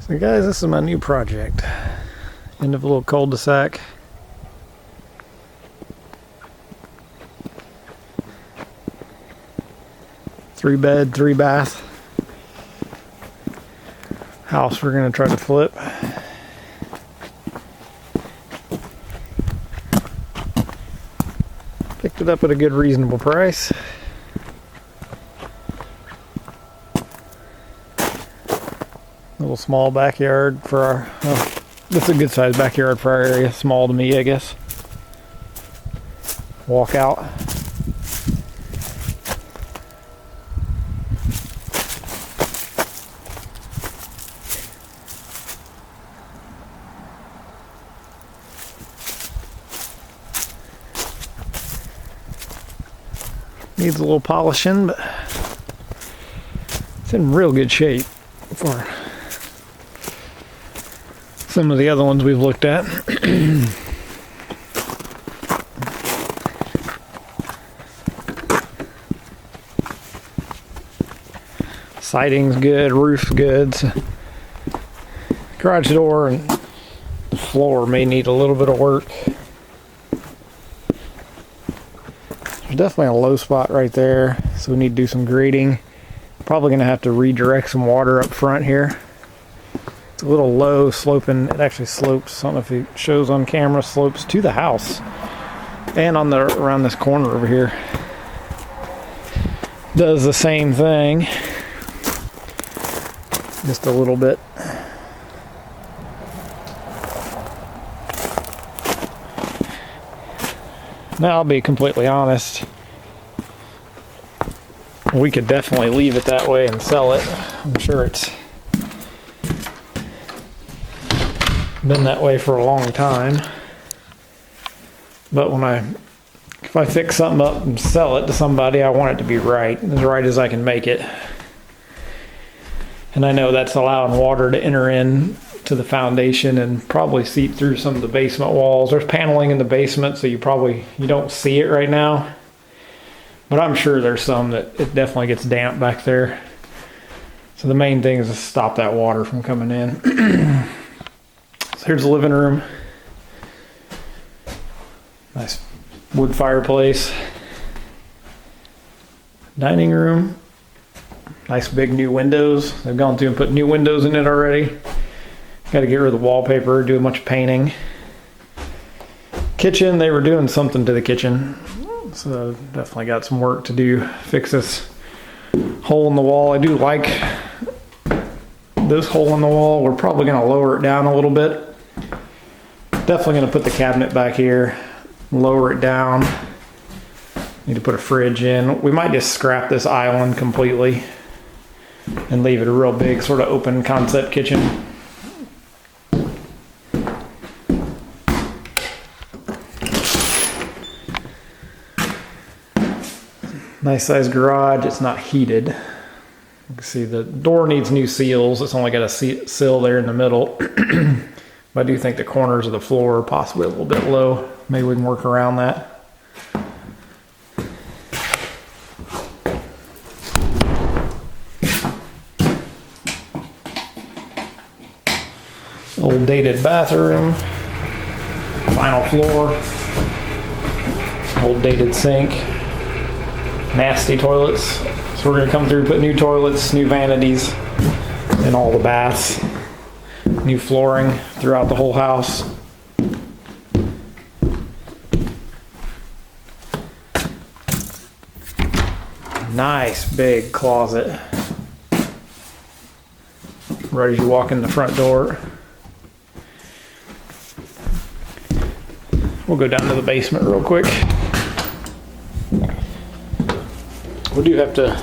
So guys, this is my new project. End of a little cul-de-sac. Three bed, three bath house we're gonna try to flip. Picked it up at a good reasonable price. Little small backyard for our, well, this is a good sized backyard for our area. Small to me, I guess. Walk out. Needs a little polishing, but it's in real good shape for some of the other ones we've looked at. Siding's good, roof's good. So garage door and the floor may need a little bit of work. There's definitely a low spot right there, so we need to do some grading. Probably going to have to redirect some water up front here. It's a little low sloping. It actually slopes, I don't know if it shows on camera, slopes to the house and on the around this corner over here. Does the same thing, just a little bit. Now, I'll be completely honest, we could definitely leave it that way and sell it. I'm sure it's been that way for a long time. But if I fix something up and sell it to somebody, I want it to be right as I can make it. And I know that's allowing water to enter in to the foundation and probably seep through some of the basement walls. There's paneling in the basement, so you don't see it right now. But I'm sure there's some that it definitely gets damp back there. So the main thing is to stop that water from coming in. So here's the living room. Nice wood fireplace. Dining room. Nice big new windows. They've gone through and put new windows in it already. Got to get rid of the wallpaper, do a bunch of painting. Kitchen, they were doing something to the kitchen. So definitely got some work to do. Fix this hole in the wall. I do like this hole in the wall. We're probably going to lower it down a little bit. Definitely going to put the cabinet back here. Lower it down. Need to put a fridge in. We might just scrap this island completely and leave it a real big sort of open concept kitchen. Nice sized garage. It's not heated. You can see the door needs new seals. It's only got a sill there in the middle. But I do think the corners of the floor are possibly a little bit low. Maybe we can work around that. Old dated bathroom. Final floor. Old dated sink. Nasty toilets. So we're going to come through, put new toilets, new vanities in all the baths. New flooring throughout the whole house. Nice big closet. Right as you walk in the front door. We'll go down to the basement real quick. We do have to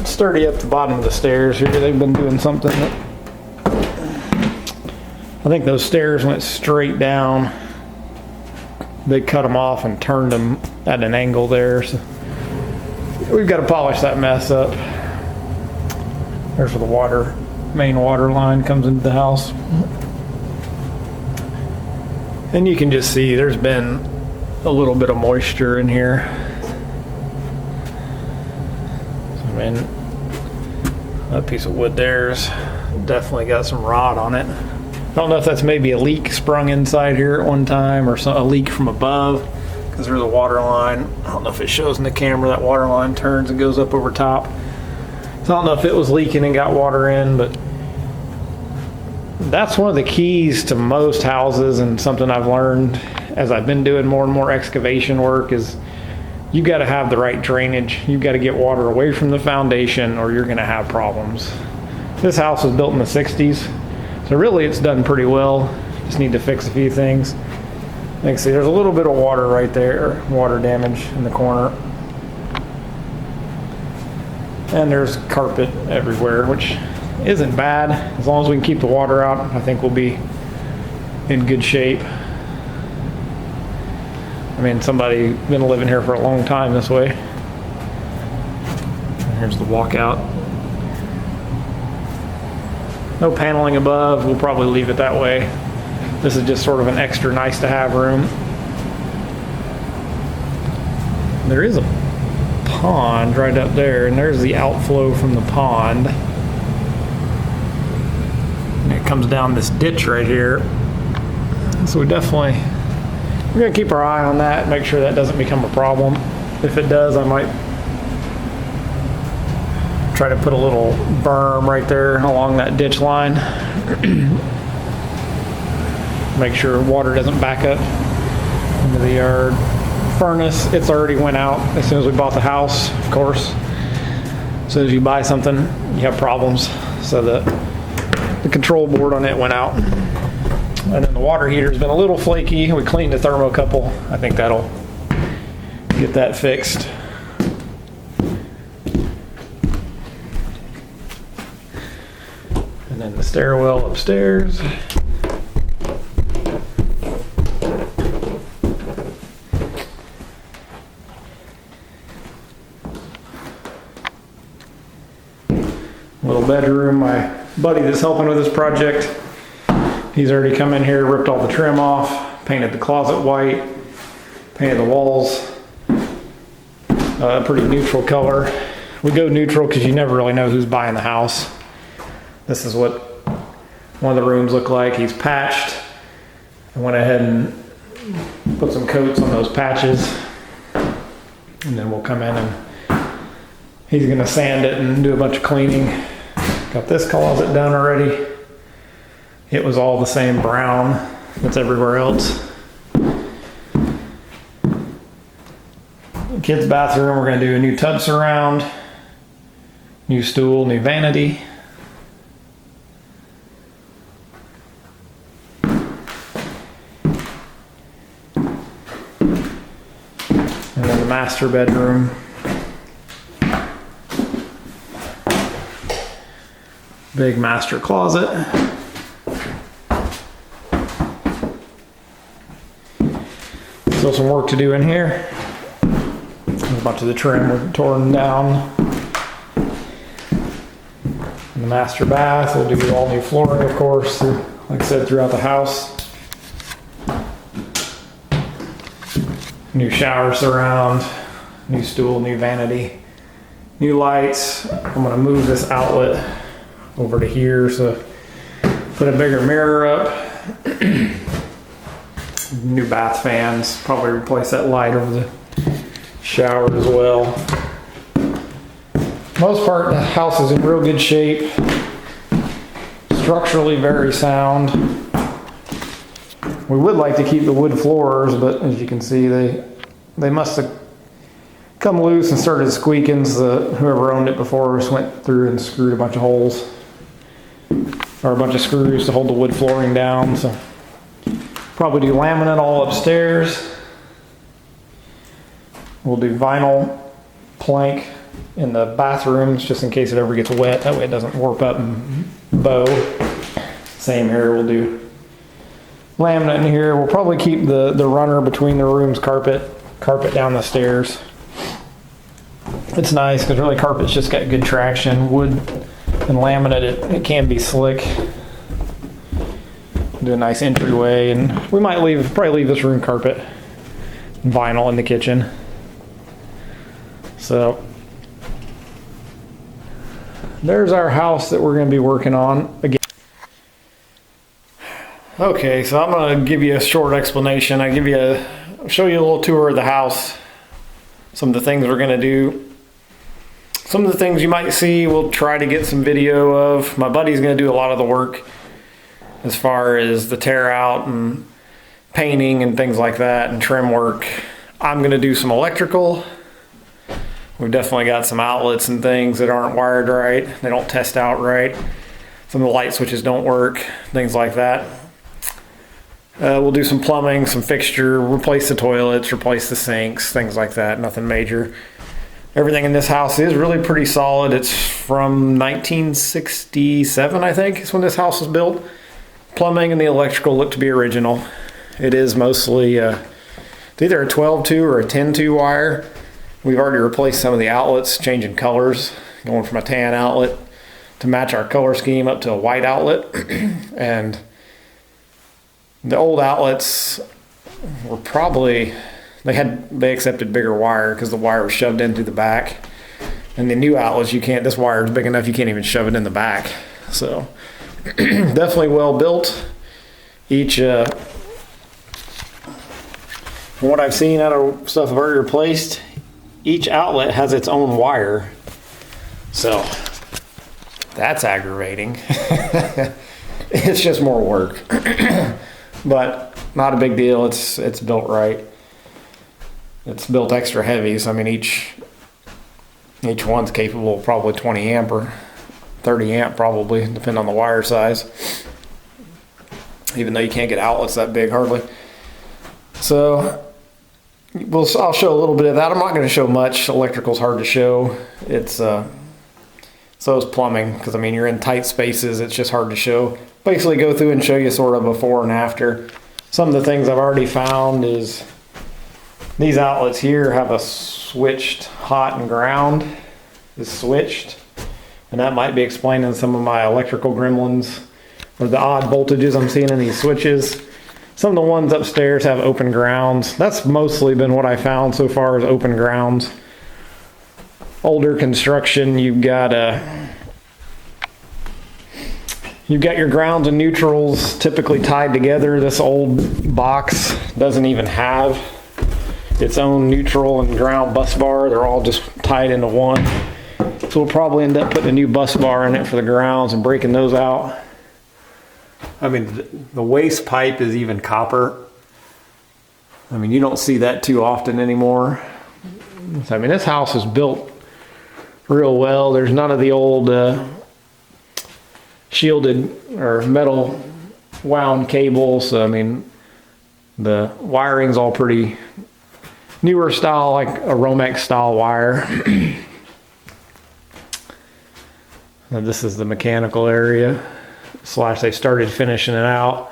sturdy up the bottom of the stairs here. They've been doing something that I think those stairs went straight down. They cut them off and turned them at an angle there. So we've got to polish that mess up. There's where the main water line comes into the house. And you can just see there's been a little bit of moisture in here. So, I mean, that piece of wood there is definitely got some rot on it. I don't know if that's maybe a leak sprung inside here at one time or a leak from above, because there's a water line. I don't know if it shows in the camera, that water line turns and goes up over top. So I don't know if it was leaking and got water in, but that's one of the keys to most houses, and something I've learned as I've been doing more and more excavation work is you got to have the right drainage. You've got to get water away from the foundation or you're going to have problems. This house was built in the 60s, so really it's done pretty well. Just need to fix a few things. You can see there's a little bit of water right there, water damage in the corner. And there's carpet everywhere, which isn't bad. As long as we can keep the water out, I think we'll be in good shape. I mean, somebody been living here for a long time this way. And here's the walkout. No paneling above. We'll probably leave it that way. This is just sort of an extra nice to have room. There is a pond right up there, and there's the outflow from the pond. And it comes down this ditch right here. So we're gonna keep our eye on that, make sure that doesn't become a problem. If it does, I might try to put a little berm right there along that ditch line. Make sure water doesn't back up into the yard. Furnace, it's already went out as soon as we bought the house, of course. As soon as you buy something, you have problems. So the control board on it went out. And then the water heater's been a little flaky. We cleaned the thermocouple. I think that'll get that fixed. And then the stairwell upstairs. Little bedroom. My buddy that's helping with this project, he's already come in here, ripped all the trim off, painted the closet white, painted the walls a pretty neutral color. We go neutral because you never really know who's buying the house. This is what one of the rooms look like. He's patched. I went ahead and put some coats on those patches, and then we'll come in and he's gonna sand it and do a bunch of cleaning. Got this closet done already. It was all the same brown that's everywhere else. Kids' bathroom, we're gonna do a new tub surround, new stool, new vanity. And then the master bedroom. Big master closet. Still some work to do in here. A bunch of the trim was torn down. In the master bath, we'll do all new flooring, of course, like I said, throughout the house. New shower surround, new stool, new vanity, new lights. I'm gonna move this outlet over to here, so put a bigger mirror up. New bath fans, probably replace that light over the shower as well. Most part, the house is in real good shape. Structurally very sound. We would like to keep the wood floors, but as you can see, they must have come loose and started squeaking, so whoever owned it before just went through and screwed a bunch of holes. Or a bunch of screws to hold the wood flooring down. So probably do laminate all upstairs. We'll do vinyl plank in the bathrooms just in case it ever gets wet. That way it doesn't warp up and bow. Same here, we'll do laminate in here. We'll probably keep the runner between the rooms carpet down the stairs. It's nice because really carpet's just got good traction. Wood and laminate, it can be slick. Do a nice entryway, and we might probably leave this room carpet and vinyl in the kitchen. So there's our house that we're going to be working on again. Okay, so I'm going to give you a short explanation. Show you a little tour of the house, some of the things we're going to do. Some of the things you might see, we'll try to get some video of. My buddy's going to do a lot of the work as far as the tear out and painting and things like that and trim work. I'm going to do some electrical. We've definitely got some outlets and things that aren't wired right. They don't test out right. Some of the light switches don't work, things like that. We'll do some plumbing, some fixture, replace the toilets, replace the sinks, things like that. Nothing major. Everything in this house is really pretty solid. It's from 1967, I think, is when this house was built. Plumbing and the electrical look to be original. It is mostly it's either a 12-2 or a 10-2 wire. We've already replaced some of the outlets, changing colors, going from a tan outlet to match our color scheme up to a white outlet. And the old outlets were probably, they accepted bigger wire because the wire was shoved in through the back. And the new outlets, this wire is big enough you can't even shove it in the back. So definitely well built. Each, from what I've seen out of stuff I've already replaced, each outlet has its own wire. So that's aggravating. It's just more work. But not a big deal. It's built right. It's built extra heavy, so I mean each one's capable of probably 20 amp or 30 amp probably, depending on the wire size. Even though you can't get outlets that big hardly. So I'll show a little bit of that. I'm not going to show much. Electrical's hard to show. So is plumbing, because I mean you're in tight spaces. It's just hard to show. Basically go through and show you sort of before and after. Some of the things I've already found is these outlets here have a switched hot and ground is switched, and that might be explaining some of my electrical gremlins or the odd voltages I'm seeing in these switches. Some of the ones upstairs have open grounds. That's mostly been what I found so far, is open grounds. Older construction, you've got your grounds and neutrals typically tied together. This old box doesn't even have its own neutral and ground bus bar. They're all just tied into one. So we'll probably end up putting a new bus bar in it for the grounds and breaking those out. I mean, the waste pipe is even copper. I mean, you don't see that too often anymore. So, I mean, this house is built real well. There's none of the old shielded or metal wound cables. So, I mean, the wiring's all pretty newer style, like a Romex style wire. And this is the mechanical area. / they started finishing it out.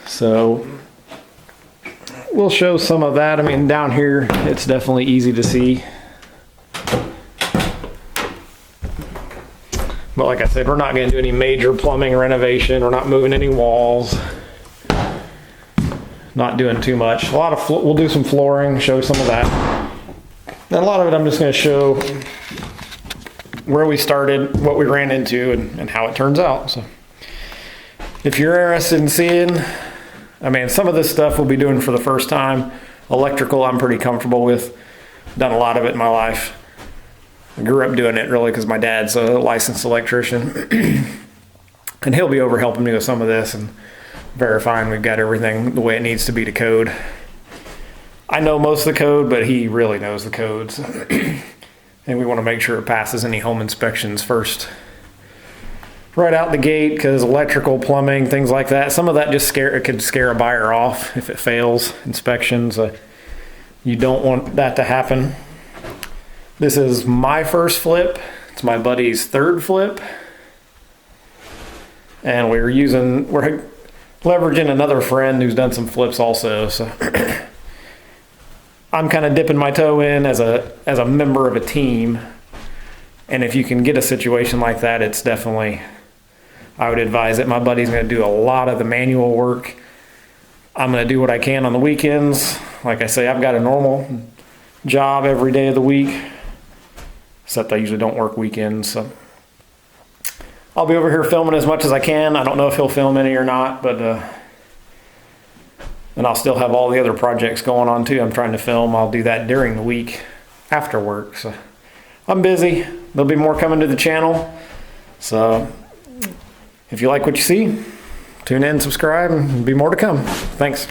So we'll show some of that. I mean, down here it's definitely easy to see. But like I said, we're not going to do any major plumbing renovation. We're not moving any walls. Not doing too much. We'll do some flooring, show some of that. And a lot of it I'm just going to show where we started, what we ran into, and how it turns out. So if you're interested in seeing, I mean, some of this stuff we'll be doing for the first time. Electrical I'm pretty comfortable with. Done a lot of it in my life. I grew up doing it really because my dad's a licensed electrician. And he'll be over helping me with some of this and verifying we've got everything the way it needs to be to code. I know most of the code, but he really knows the codes. And we want to make sure it passes any home inspections first. Right out the gate, because electrical, plumbing, things like that, some of that just could scare a buyer off if it fails inspections. You don't want that to happen. This is my first flip. It's my buddy's third flip. And we're leveraging another friend who's done some flips also. So I'm kind of dipping my toe in as a member of a team. And if you can get a situation like that, it's definitely, I would advise it. My buddy's going to do a lot of the manual work. I'm going to do what I can on the weekends. Like I say, I've got a normal job every day of the week. except I usually don't work weekends. So I'll be over here filming as much as I can. I don't know if he'll film any or not, but and I'll still have all the other projects going on too. I'm trying to film. I'll do that during the week after work. So I'm busy. There'll be more coming to the channel. So if you like what you see, tune in, subscribe, and be more to come. Thanks.